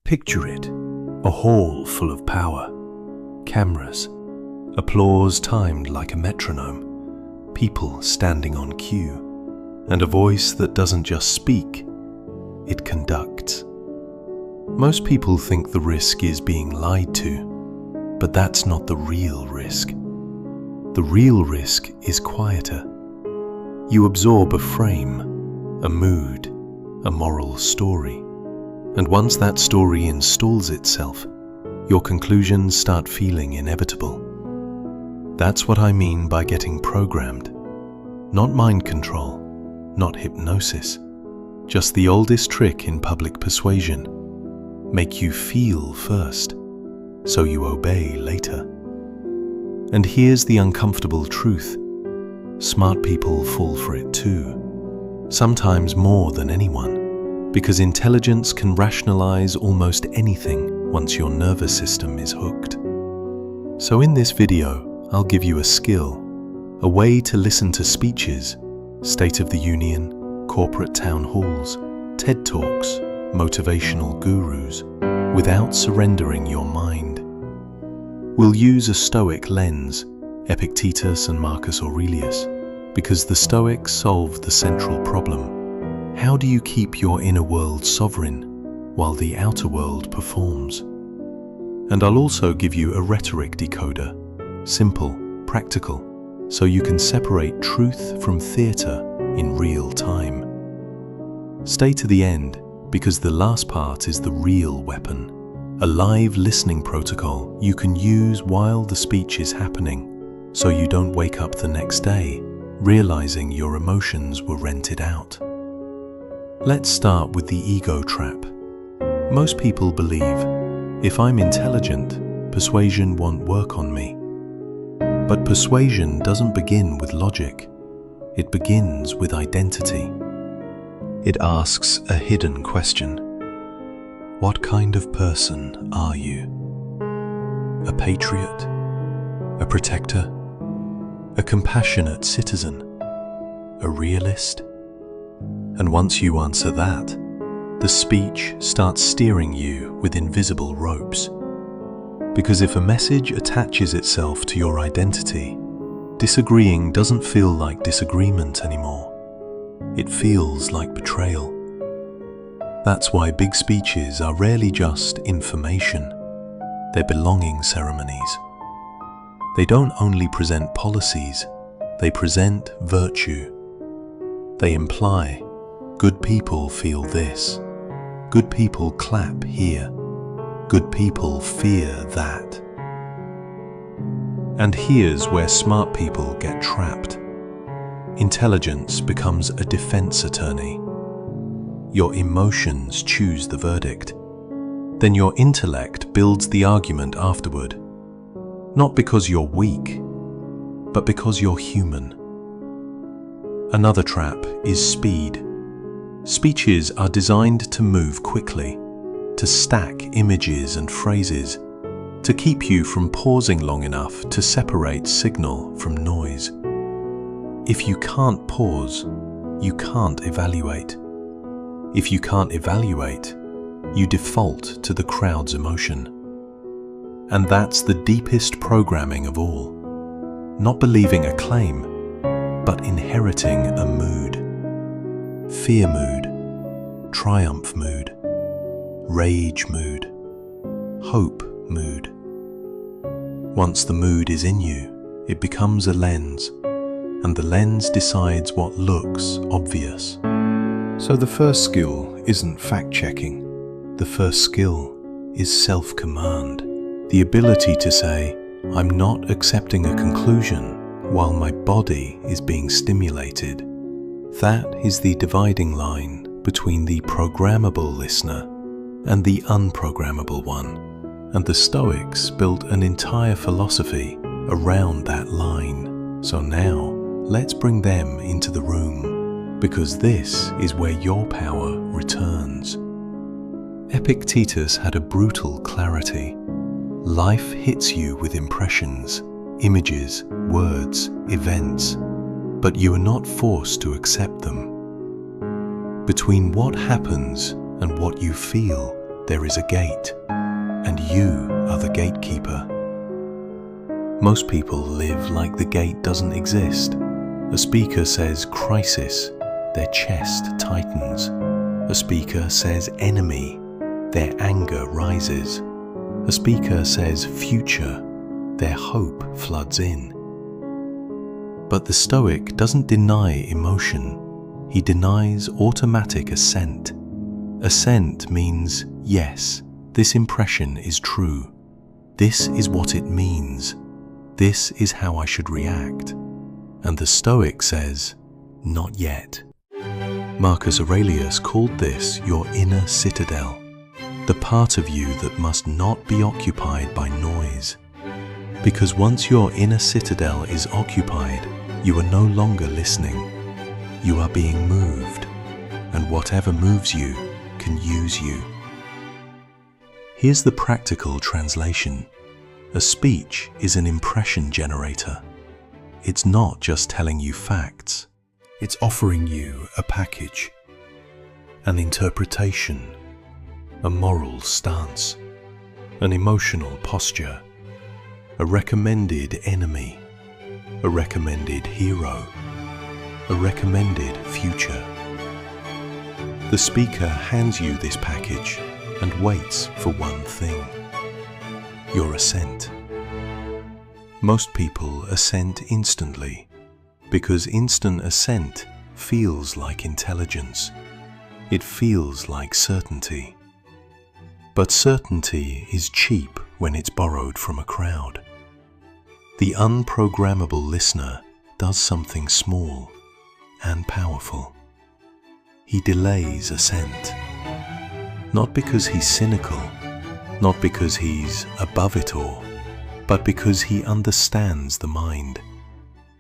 Picture it, a hall full of power, cameras, applause timed like a metronome, people standing on cue, and a voice that doesn't just speak, it conducts. Most people think the risk is being lied to, but that's not the real risk. The real risk is quieter. You absorb a frame, a mood, a moral story. And once that story installs itself, your conclusions start feeling inevitable. That's what I mean by getting programmed. Not mind control, not hypnosis, just the oldest trick in public persuasion. Make you feel first, so you obey later. And here's the uncomfortable truth. Smart people fall for it too, sometimes more than anyone. Because intelligence can rationalize almost anything once your nervous system is hooked. So in this video, I'll give you a skill, a way to listen to speeches, State of the Union, corporate town halls, TED Talks, motivational gurus, without surrendering your mind. We'll use a Stoic lens, Epictetus and Marcus Aurelius, because the Stoics solved the central problem. How do you keep your inner world sovereign while the outer world performs? And I'll also give you a rhetoric decoder, simple, practical, so you can separate truth from theatre in real time. Stay to the end, because the last part is the real weapon, a live listening protocol you can use while the speech is happening, so you don't wake up the next day realizing your emotions were rented out. Let's start with the ego trap. Most people believe, if I'm intelligent, persuasion won't work on me. But persuasion doesn't begin with logic. It begins with identity. It asks a hidden question. What kind of person are you? A patriot? A protector? A compassionate citizen? A realist? And once you answer that, the speech starts steering you with invisible ropes. Because if a message attaches itself to your identity, disagreeing doesn't feel like disagreement anymore. It feels like betrayal. That's why big speeches are rarely just information. They're belonging ceremonies. They don't only present policies, they present virtue. They imply, good people feel this. Good people clap here. Good people fear that. And here's where smart people get trapped. Intelligence becomes a defense attorney. Your emotions choose the verdict. Then your intellect builds the argument afterward. Not because you're weak, but because you're human. Another trap is speed. Speeches are designed to move quickly, to stack images and phrases, to keep you from pausing long enough to separate signal from noise. If you can't pause, you can't evaluate. If you can't evaluate, you default to the crowd's emotion. And that's the deepest programming of all. Not believing a claim, but inheriting a mood. Fear mood, triumph mood, rage mood, hope mood. Once the mood is in you, it becomes a lens, and the lens decides what looks obvious. So the first skill isn't fact-checking. The first skill is self-command. The ability to say, I'm not accepting a conclusion while my body is being stimulated. That is the dividing line between the programmable listener and the unprogrammable one. And the Stoics built an entire philosophy around that line. So now, let's bring them into the room, because this is where your power returns. Epictetus had a brutal clarity. Life hits you with impressions, images, words, events, but you are not forced to accept them. Between what happens and what you feel there is a gate, and you are the gatekeeper. Most people live like the gate doesn't exist. A speaker says crisis, their chest tightens. A speaker says enemy, their anger rises. A speaker says future, their hope floods in. But the Stoic doesn't deny emotion. He denies automatic assent. Assent means, yes, this impression is true. This is what it means. This is how I should react. And the Stoic says, not yet. Marcus Aurelius called this your inner citadel, the part of you that must not be occupied by noise. Because once your inner citadel is occupied, you are no longer listening. You are being moved, and whatever moves you can use you. Here's the practical translation. A speech is an impression generator. It's not just telling you facts. It's offering you a package, an interpretation, a moral stance, an emotional posture, a recommended enemy, a recommended hero, a recommended future. The speaker hands you this package and waits for one thing: your assent. Most people assent instantly, because instant assent feels like intelligence. It feels like certainty. But certainty is cheap when it's borrowed from a crowd. The unprogrammable listener does something small and powerful. He delays assent. Not because he's cynical, not because he's above it all, but because he understands the mind.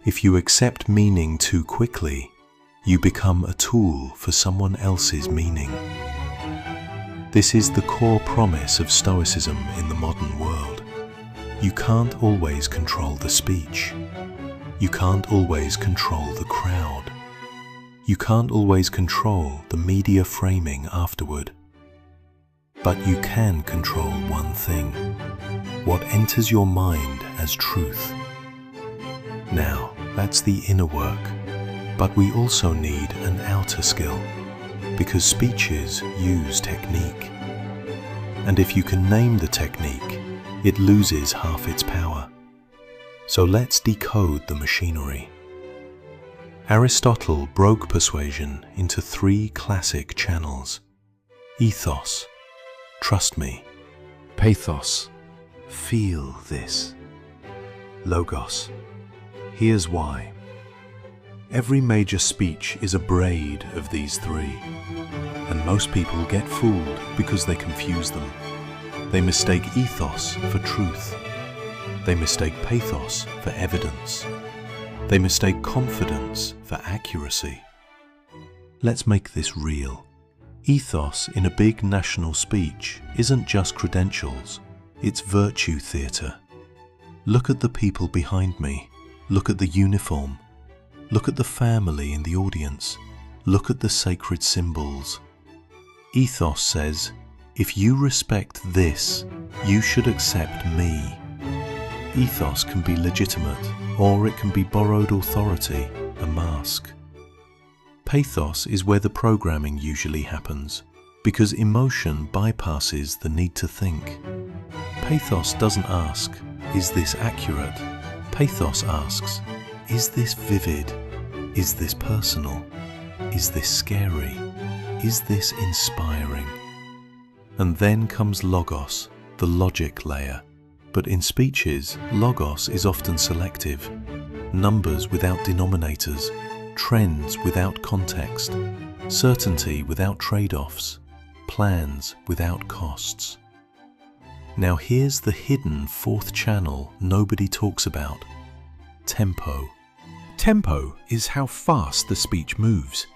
If you accept meaning too quickly, you become a tool for someone else's meaning. This is the core promise of Stoicism in the modern world. You can't always control the speech. You can't always control the crowd. You can't always control the media framing afterward. But you can control one thing: what enters your mind as truth. Now, that's the inner work, but we also need an outer skill, because speeches use technique. And if you can name the technique, it loses half its power. So let's decode the machinery. Aristotle broke persuasion into 3 classic channels: ethos, trust me; pathos, feel this; logos, here's why. Every major speech is a braid of these 3, and most people get fooled because they confuse them. They mistake ethos for truth. They mistake pathos for evidence. They mistake confidence for accuracy. Let's make this real. Ethos in a big national speech isn't just credentials, it's virtue theatre. Look at the people behind me. Look at the uniform. Look at the family in the audience. Look at the sacred symbols. Ethos says, if you respect this, you should accept me. Ethos can be legitimate, or it can be borrowed authority, a mask. Pathos is where the programming usually happens, because emotion bypasses the need to think. Pathos doesn't ask, is this accurate? Pathos asks, is this vivid? Is this personal? Is this scary? Is this inspiring? And then comes logos, the logic layer. But in speeches, logos is often selective. Numbers without denominators, trends without context, certainty without trade-offs, plans without costs. Now here's the hidden 4th channel nobody talks about: tempo. Tempo is how fast the speech moves.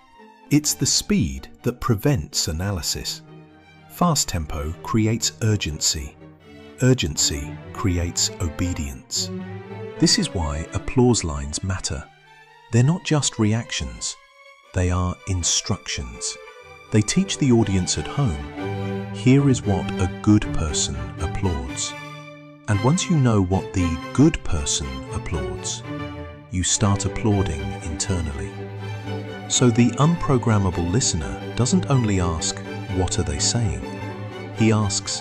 It's the speed that prevents analysis. Fast tempo creates urgency. Urgency creates obedience. This is why applause lines matter. They're not just reactions, they are instructions. They teach the audience at home, here is what a good person applauds. And once you know what the good person applauds, you start applauding internally. So the unprogrammable listener doesn't only ask, what are they saying? He asks,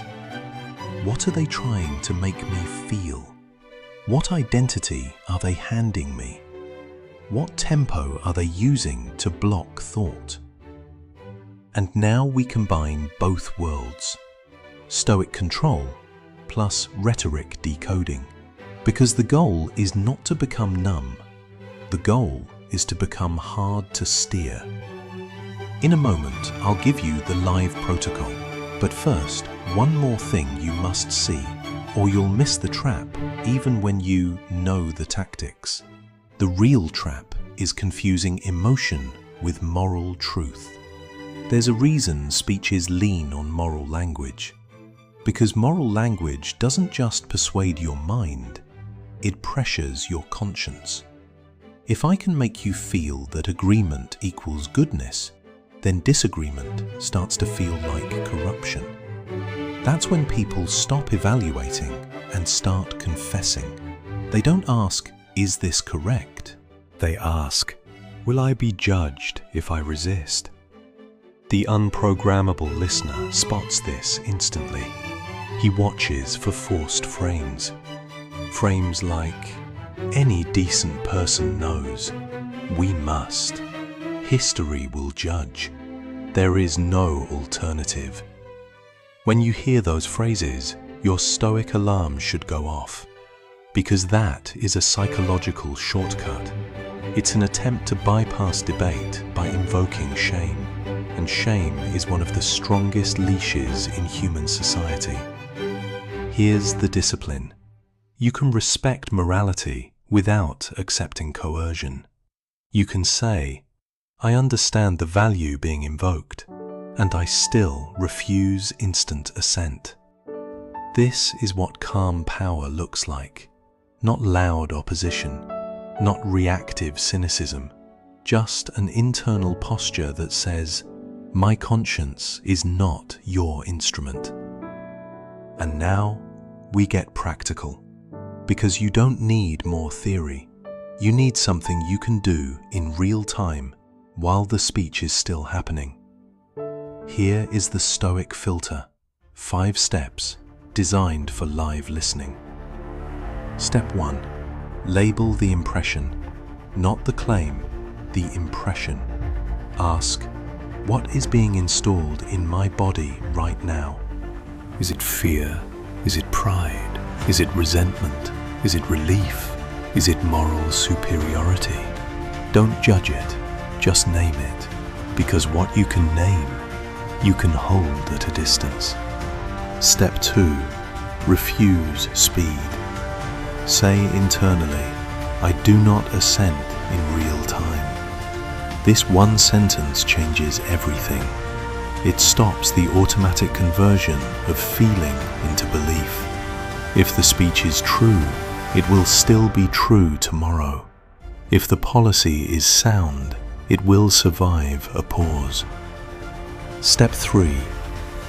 what are they trying to make me feel? What identity are they handing me? What tempo are they using to block thought? And now we combine both worlds, Stoic control plus rhetoric decoding, because the goal is not to become numb. The goal is to become hard to steer. In a moment, I'll give you the live protocol, but first, one more thing you must see, or you'll miss the trap even when you know the tactics. The real trap is confusing emotion with moral truth. There's a reason speeches lean on moral language, because moral language doesn't just persuade your mind, it pressures your conscience. If I can make you feel that agreement equals goodness, then disagreement starts to feel like corruption. That's when people stop evaluating and start confessing. They don't ask, is this correct? They ask, will I be judged if I resist? The unprogrammable listener spots this instantly. He watches for forced frames. Frames like, any decent person knows, we must, history will judge, there is no alternative. When you hear those phrases, your Stoic alarm should go off, because that is a psychological shortcut. It's an attempt to bypass debate by invoking shame, and shame is one of the strongest leashes in human society. Here's the discipline. You can respect morality without accepting coercion. You can say, I understand the value being invoked, and I still refuse instant assent. This is what calm power looks like. Not loud opposition, not reactive cynicism, just an internal posture that says, my conscience is not your instrument. And now we get practical, because you don't need more theory. You need something you can do in real time while the speech is still happening. Here is the Stoic Filter, 5 steps designed for live listening. Step 1. Label the impression, not the claim, the impression. Ask, what is being installed in my body right now? Is it fear? Is it pride? Is it resentment? Is it relief? Is it moral superiority? Don't judge it, just name it, because what you can name, you can hold at a distance. Step 2. Refuse speed. Say internally, I do not assent in real time. This one sentence changes everything. It stops the automatic conversion of feeling into belief. If the speech is true, it will still be true tomorrow. If the policy is sound, it will survive a pause. Step 3.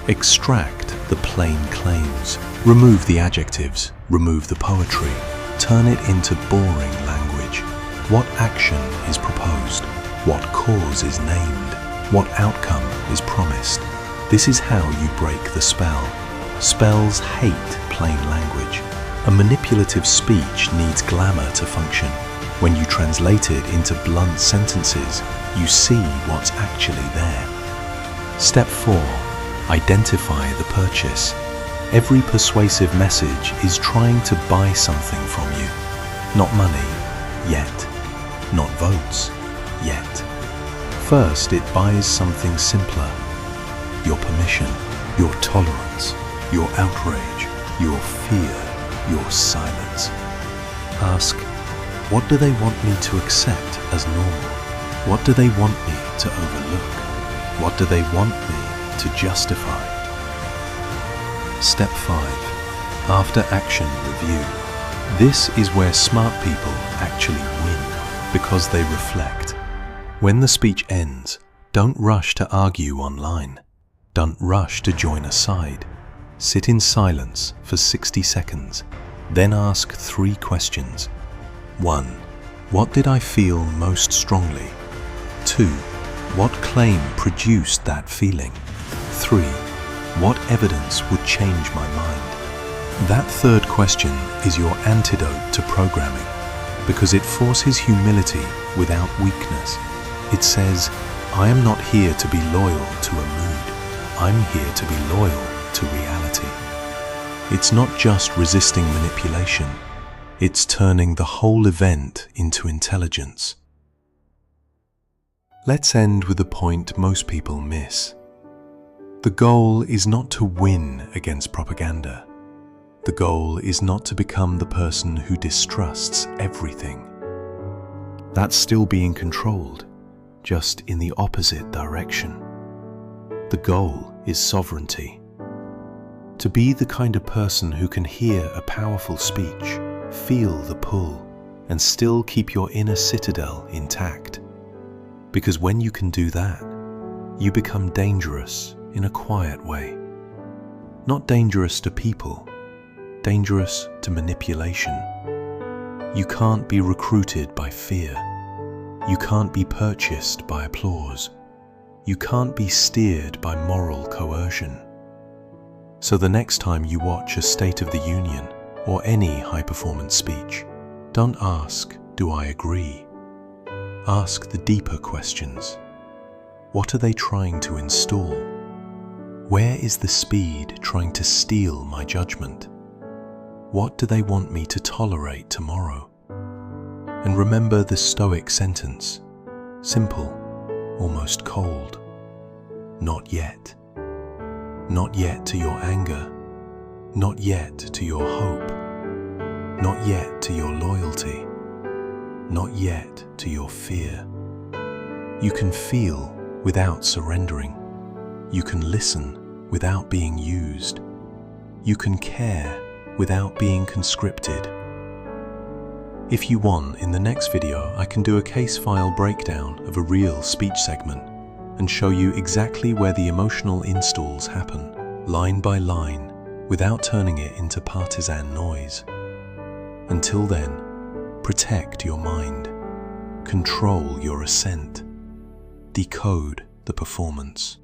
Extract the plain claims. Remove the adjectives, remove the poetry, turn it into boring language. What action is proposed? What cause is named? What outcome is promised? This is how you break the spell. Spells hate plain language. A manipulative speech needs glamour to function. When you translate it into blunt sentences, you see what's actually there. Step 4. Identify the purchase. Every persuasive message is trying to buy something from you. Not money, yet. Not votes, yet. First, it buys something simpler. Your permission, your tolerance, your outrage, your fear, your silence. Ask, what do they want me to accept as normal? What do they want me to overlook? What do they want me to justify? Step 5. After action review. This is where smart people actually win, because they reflect. When the speech ends, Don't rush to argue online. Don't rush to join a side. Sit in silence for 60 seconds, then ask 3 questions. 1. What did I feel most strongly? 2. What claim produced that feeling? 3. What evidence would change my mind? That third question is your antidote to programming, because it forces humility without weakness. It says, I am not here to be loyal to a mood. I'm here to be loyal to reality. It's not just resisting manipulation. It's turning the whole event into intelligence. Let's end with a point most people miss. The goal is not to win against propaganda. The goal is not to become the person who distrusts everything. That's still being controlled, just in the opposite direction. The goal is sovereignty. To be the kind of person who can hear a powerful speech, feel the pull, and still keep your inner citadel intact. Because when you can do that, you become dangerous in a quiet way. Not dangerous to people, dangerous to manipulation. You can't be recruited by fear. You can't be purchased by applause. You can't be steered by moral coercion. So the next time you watch a State of the Union or any high-performance speech, don't ask, do I agree? Ask the deeper questions. What are they trying to install? Where is the speed trying to steal my judgment? What do they want me to tolerate tomorrow? And remember the Stoic sentence, simple, almost cold. Not yet. Not yet to your anger. Not yet to your hope. Not yet to your loyalty. Not yet to your fear. You can feel without surrendering. You can listen without being used. You can care without being conscripted. If you want, in the next video, I can do a case file breakdown of a real speech segment and show you exactly where the emotional installs happen, line by line, without turning it into partisan noise. Until then, protect your mind, control your assent, decode the performance.